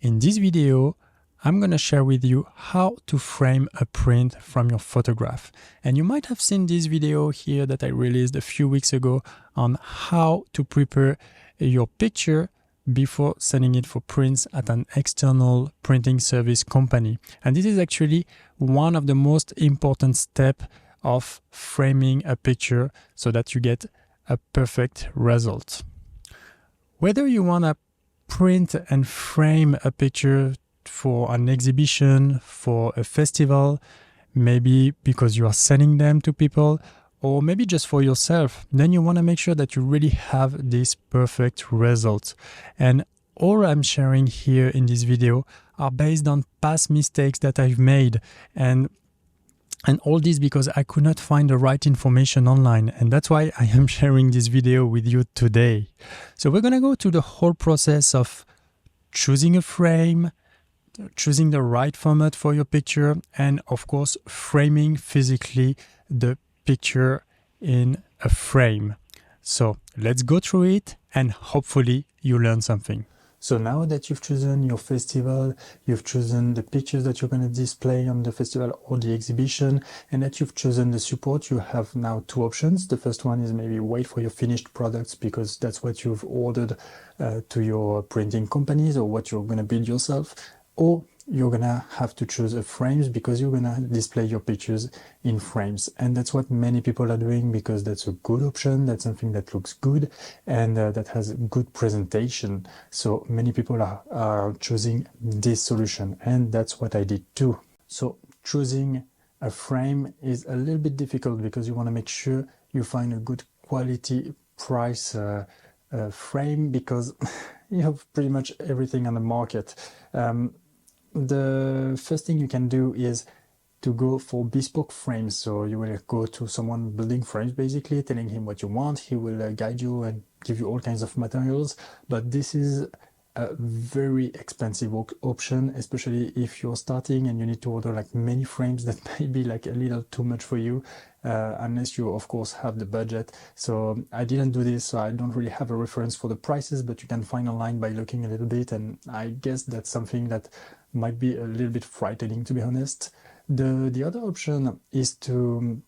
In this video, I'm going to share with you how to frame a print from your photograph. And you might have seen this video here that I released a few weeks ago on how to prepare your picture before sending it for prints at an external printing service company. And this is actually one of the most important steps of framing a picture so that you get a perfect result. Whether you want to print and frame a picture for an exhibition, for a festival, maybe because you are sending them to people, or maybe just for yourself, then you want to make sure that you really have this perfect result. And all I'm sharing here in this video are based on past mistakes that I've made, and all this because I could not find the right information online, and that's why I am sharing this video with you today. So we're gonna go through the whole process of choosing a frame, choosing the right format for your picture, and of course framing physically the picture in a frame. So let's go through it and hopefully you learn something. So now that you've chosen your festival, you've chosen the pictures that you're going to display on the festival or the exhibition, and that you've chosen the support, you have now two options. The first one is maybe wait for your finished products because that's what you've ordered to your printing companies or what you're going to build yourself. Or you're gonna have to choose a frames because you're gonna display your pictures in frames, and that's what many people are doing because that's a good option. That's something that looks good and that has good presentation. So many people are choosing this solution, and that's what I did too. So choosing a frame is a little bit difficult because you want to make sure you find a good quality price frame because you have pretty much everything on the market. The first thing you can do is to go for bespoke frames. So you will go to someone building frames, basically telling him what you want. He will guide you and give you all kinds of materials. But this is a very expensive option, especially if you're starting and you need to order like many frames. That may be like a little too much for you, unless you of course have the budget. So I didn't do this, so I don't really have a reference for the prices, but you can find online by looking a little bit, and I guess that's something that might be a little bit frightening, to be honest. The other option is to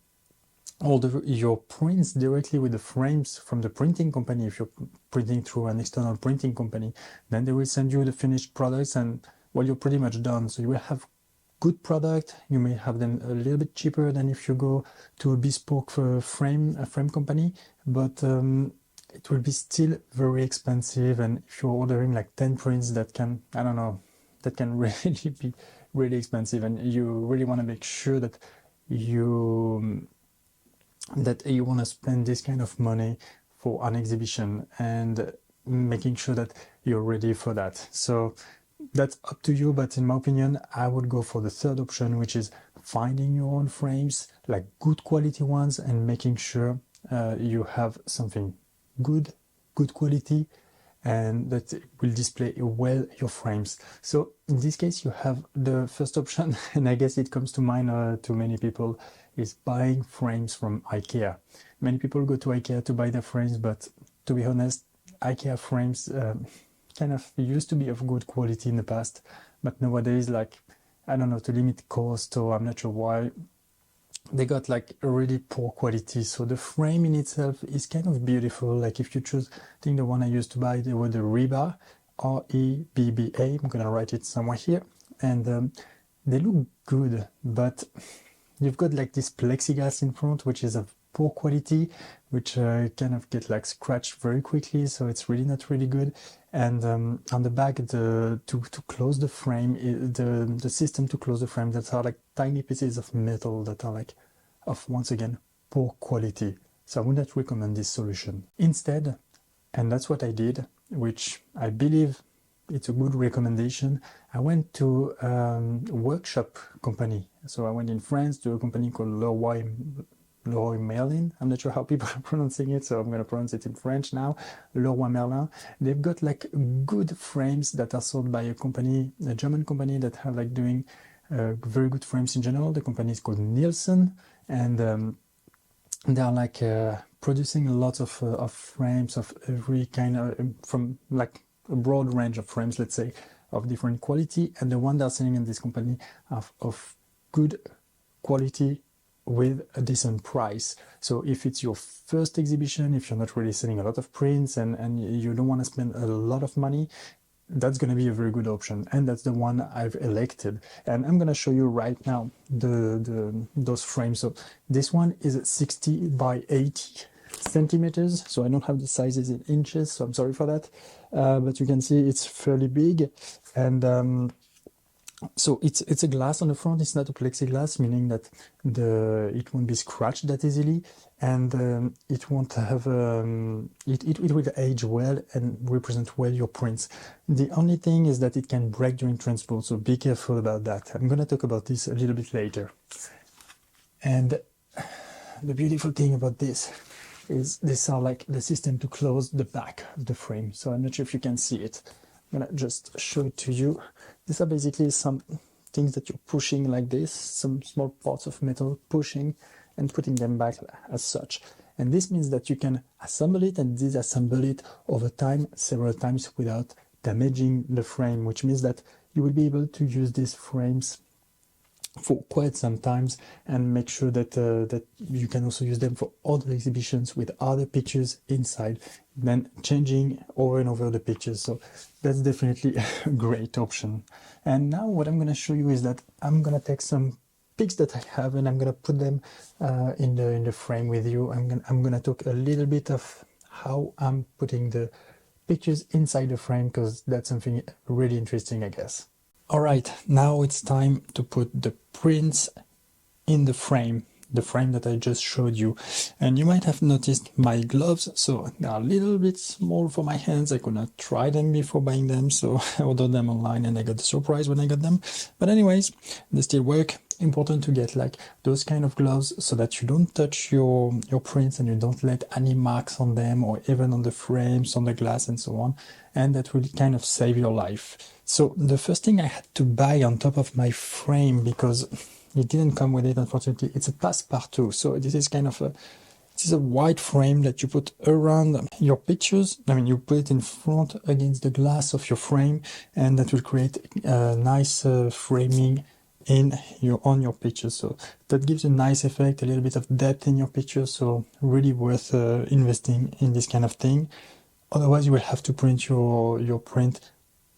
order your prints directly with the frames from the printing company. If you're printing through an external printing company, then they will send you the finished products, and well, you're pretty much done. So you will have good product. You may have them a little bit cheaper than if you go to a bespoke frame company, but it will be still very expensive. And if you're ordering like 10 prints, that can, I don't know, that can really be really expensive, and you really want to make sure that you want to spend this kind of money for an exhibition and making sure that you're ready for that. So that's up to you, but in my opinion, I would go for the third option, which is finding your own frames, like good quality ones, and making sure you have something good quality, and that it will display well your frames. So in this case, you have the first option, and I guess it comes to mind to many people, is buying frames from IKEA. Many people go to IKEA to buy their frames, but to be honest, IKEA frames kind of used to be of good quality in the past, but nowadays, like, I don't know, to limit cost, or I'm not sure why, they got like a really poor quality. So the frame in itself is kind of beautiful. Like if you choose, I think the one I used to buy, they were the Reba, R-E-B-B-A. I'm gonna write it somewhere here, and they look good, but you've got like this plexiglass in front, which is of poor quality, which kind of get like scratched very quickly, so it's really not really good. And on the back, to close the frame, the system to close the frame, that are like tiny pieces of metal that are like of, once again, poor quality. So I would not recommend this solution. Instead, and that's what I did, which I believe it's a good recommendation, I went to a workshop company. So I went in France to a company called Leroy Merlin. I'm not sure how people are pronouncing it, so I'm going to pronounce it in French now. Leroy Merlin. They've got like good frames that are sold by a company, a German company that have like doing very good frames in general. The company is called Nielsen, and they are like producing lots of frames of every kind of, from like a broad range of frames, let's say, of different quality, and the one they're selling in this company of good quality with a decent price. So if it's your first exhibition, if you're not really selling a lot of prints and you don't want to spend a lot of money, that's going to be a very good option, and that's the one I've elected. And I'm going to show you right now those frames. So this one is 60 by 80 centimeters, so I don't have the sizes in inches, so I'm sorry for that, but you can see it's fairly big. And so it's a glass on the front. It's not a plexiglass, meaning that it won't be scratched that easily, and it won't have it will age well and represent well your prints. The only thing is that it can break during transport, so be careful about that. I'm gonna talk about this a little bit later. And the beautiful thing about this is these are like the system to close the back of the frame. So I'm not sure if you can see it. I'm gonna just show it to you. These are basically some things that you're pushing like this, some small parts of metal pushing and putting them back as such. And this means that you can assemble it and disassemble it over time, several times, without damaging the frame, which means that you will be able to use these frames for quite some times, and make sure that that you can also use them for other exhibitions with other pictures inside, then changing over and over the pictures. So that's definitely a great option. And now what I'm going to show you is that I'm going to take some pics that I have and I'm going to put them in the frame with you. I'm going to talk a little bit of how I'm putting the pictures inside the frame, because that's something really interesting, I guess. Alright, now it's time to put the prints in the frame that I just showed you. And you might have noticed my gloves, so they are a little bit small for my hands. I could not try them before buying them, so I ordered them online and I got the surprise when I got them. But anyways, they still work. Important to get like those kind of gloves so that you don't touch your prints and you don't let any marks on them, or even on the frames, on the glass and so on, and that will kind of save your life. So the first thing I had to buy on top of my frame, because it didn't come with it unfortunately, it's a passepartout. So this is kind of a white frame that you put around your pictures. I mean, you put it in front against the glass of your frame, and that will create a nice framing on your pictures. So that gives a nice effect, a little bit of depth in your picture. So really worth investing in this kind of thing. Otherwise you will have to print your print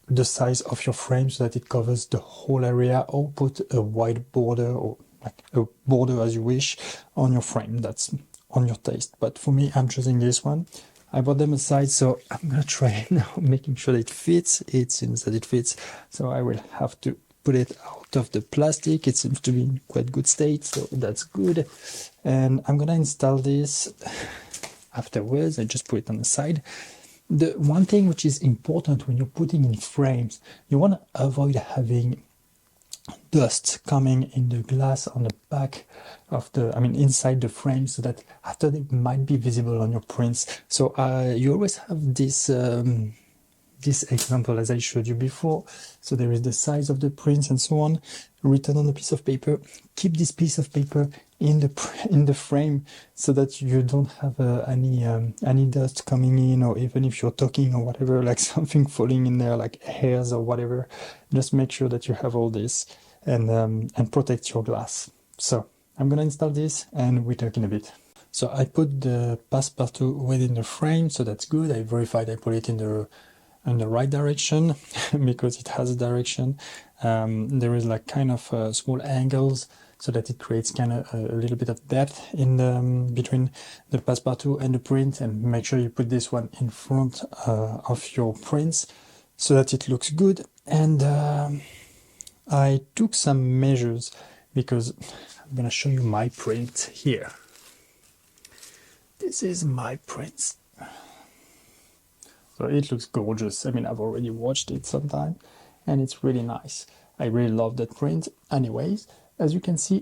the size of your frame so that it covers the whole area, or put a white border, or like a border as you wish, on your frame. That's on your taste, but for me, I'm choosing this one. I bought them aside, so I'm gonna try now making sure that it fits. It seems that it fits, so I will have to put it out of the plastic. It seems to be in quite good state, so that's good. And I'm gonna install this afterwards. I just put it on the side. The one thing which is important when you're putting in frames, you want to avoid having dust coming in the glass on the back of inside the frame, so that after it might be visible on your prints. So you always have this this example as I showed you before. So there is the size of the prints and so on written on a piece of paper. Keep this piece of paper in the frame so that you don't have any dust coming in, or even if you're talking or whatever, like something falling in there, like hairs or whatever. Just make sure that you have all this, and protect your glass. So I'm gonna install this and we talk in a bit. So I put the passepartout within the frame, so that's good. I verified I put it in the right direction because it has a direction. There is like kind of small angles, so that it creates kind of a little bit of depth in between the passepartout and the print. And make sure you put this one in front of your prints so that it looks good. And I took some measures because I'm gonna show you my print here. This is my print. So it looks gorgeous. I mean, I've already watched it sometime and it's really nice. I really love that print. Anyways, as you can see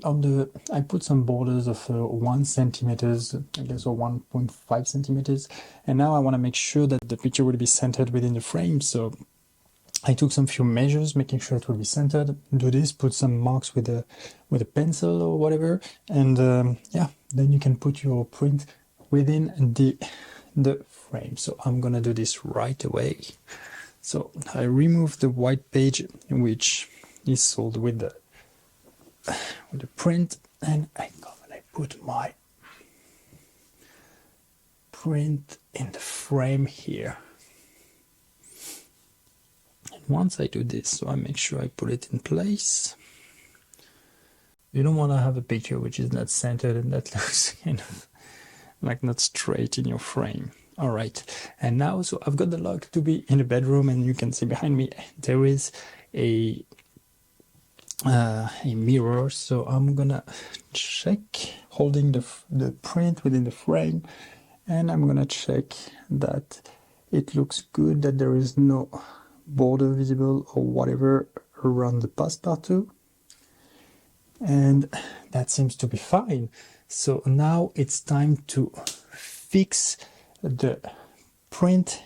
I put some borders of 1 centimeters, I guess, or 1.5 centimeters. And now I want to make sure that the picture will be centered within the frame. So I took some few measures, making sure it will be centered. Do this, put some marks with a pencil or whatever. And yeah, then you can put your print within the frame. So I'm gonna do this right away. So I remove the white page, which is sold with the print, and I come and I put my print in the frame here. And once I do this, so I make sure I put it in place. You don't want to have a picture which is not centered and that looks kind of like not straight in your frame. All right, and now, so I've got the log to be in the bedroom, and you can see behind me there is a mirror. So I'm gonna check holding the print within the frame, and I'm gonna check that it looks good, that there is no border visible or whatever around the passepartout, and that seems to be fine. So now it's time to fix the print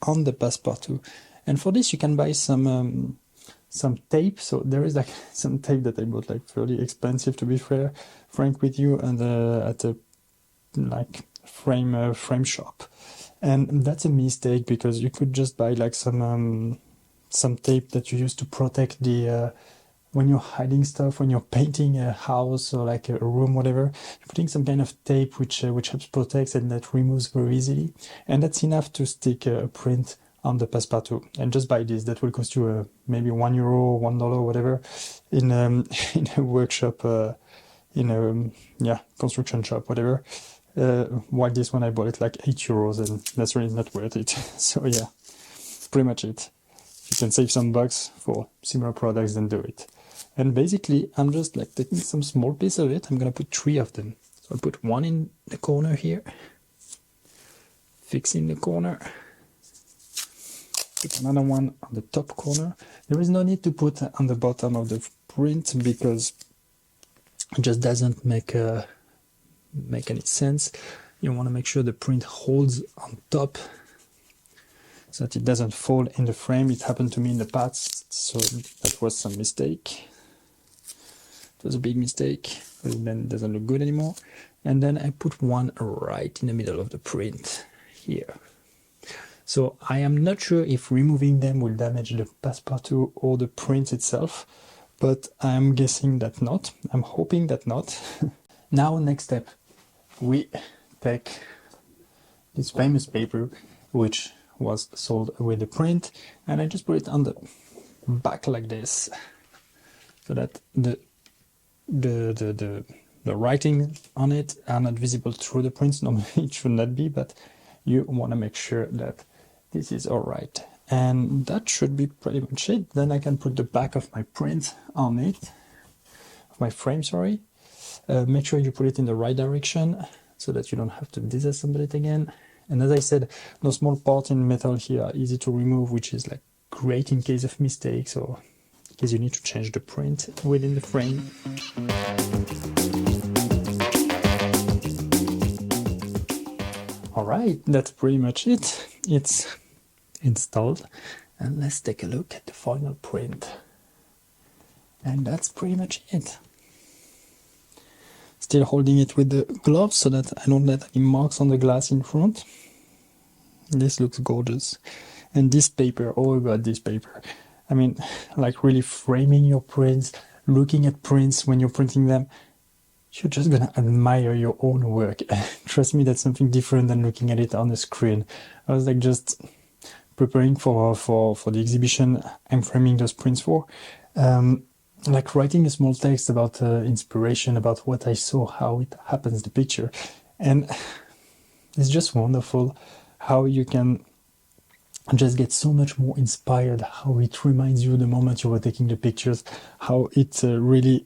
on the passepartout, and for this you can buy some tape. So there is like some tape that I bought, like fairly expensive, to be frank with you, and at a like frame shop, and that's a mistake, because you could just buy like some tape that you use to protect the when you're hiding stuff, when you're painting a house or like a room, whatever, you're putting some kind of tape which helps protect and that removes very easily, and that's enough to stick a print on the passepartout. And just buy this, that will cost you maybe €1, $1, whatever, in in a workshop, in a construction shop, whatever. While this one I bought it like €8, and that's really not worth it. So yeah, pretty much it. If you can save some bucks for similar products, then do it. And basically, I'm just like taking some small piece of it. I'm gonna put 3 of them. So I'll put one in the corner here, fix in the corner, put another one on the top corner. There is no need to put on the bottom of the print, because it just doesn't make any sense. You want to make sure the print holds on top so that it doesn't fall in the frame. It happened to me in the past, so that was some mistake. It was a big mistake, because then it doesn't look good anymore. And then I put one right in the middle of the print here. So I am not sure if removing them will damage the passepartout or the print itself, but I'm guessing that not. I'm hoping that not. Now, next step, we take this famous paper, which was sold with the print, and I just put it on the back like this, so that the writing on it are not visible through the prints. Normally it should not be, but you want to make sure that this is all right. And that should be pretty much it. Then I can put the back of my print on it, of my frame, sorry. Make sure you put it in the right direction so that you don't have to disassemble it again. And as I said, no small part in metal here are easy to remove, which is like great in case of mistakes or in case you need to change the print within the frame. All right, that's pretty much it. It's installed, and let's take a look at the final print. And that's pretty much it. Still holding it with the gloves so that I don't let any marks on the glass in front. This looks gorgeous. And this paper, oh god, this paper. I mean, like really framing your prints, looking at prints when you're printing them, you're just gonna admire your own work. Trust me, that's something different than looking at it on the screen. I was like just preparing for the exhibition I'm framing those prints for. Like writing a small text about inspiration, about what I saw, how it happens, the picture. And it's just wonderful how you can just get so much more inspired, how it reminds you the moment you were taking the pictures, how it really,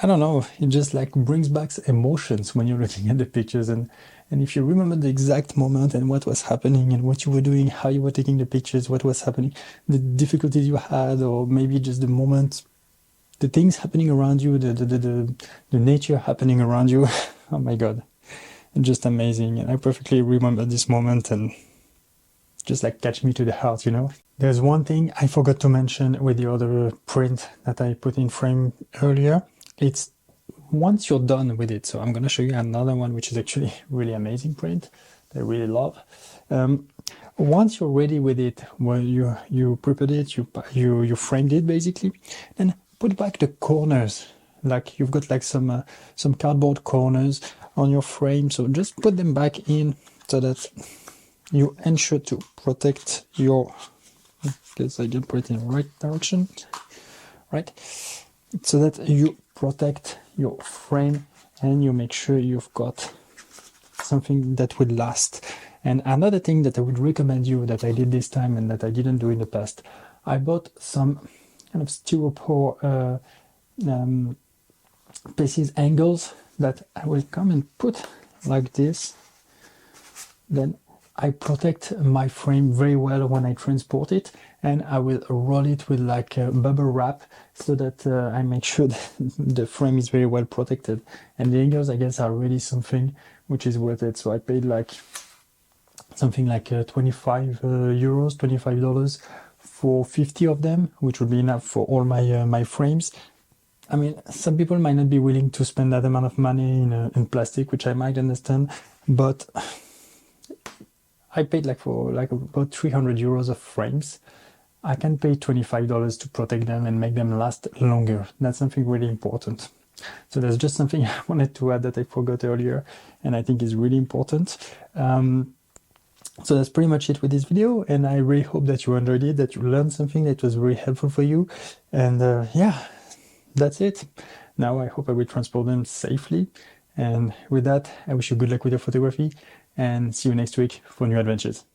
I don't know, it just like brings back emotions when you're looking at the pictures. And if you remember the exact moment and what was happening and what you were doing, how you were taking the pictures, what was happening, the difficulties you had, or maybe just the moment, the things happening around you, the nature happening around you. Oh my god, it's just amazing. And I perfectly remember this moment, and just like catch me to the heart, you know. There's one thing I forgot to mention with the other print that I put in frame earlier. It's once you're done with it, so I'm going to show you another one which is actually really amazing print that I really love. once you're ready with it, well, you prepared it, you framed it basically, then put back the corners. Like you've got like some cardboard corners on your frame, so just put them back in so that you ensure to protect your. Guess I can put it in the right direction, right? So that you protect your frame and you make sure you've got something that will last. And another thing that I would recommend you that I did this time and that I didn't do in the past, I bought some kind of styropor pieces, angles that I will come and put like this. Then I protect my frame very well when I transport it, and I will roll it with like a bubble wrap so that I make sure that the frame is very well protected. And the angles, I guess, are really something which is worth it. So I paid like something like 25 euros, $25 for 50 of them, which would be enough for all my frames. I mean, some people might not be willing to spend that amount of money in plastic, which I might understand, but I paid like for like about 300 euros of frames. I can pay $25 to protect them and make them last longer. That's something really important. So that's just something I wanted to add that I forgot earlier, and I think is really important. So that's pretty much it with this video, and I really hope that you enjoyed it, that you learned something that was very helpful for you. And yeah, that's it. Now I hope I will transport them safely. And with that, I wish you good luck with your photography, and see you next week for new adventures.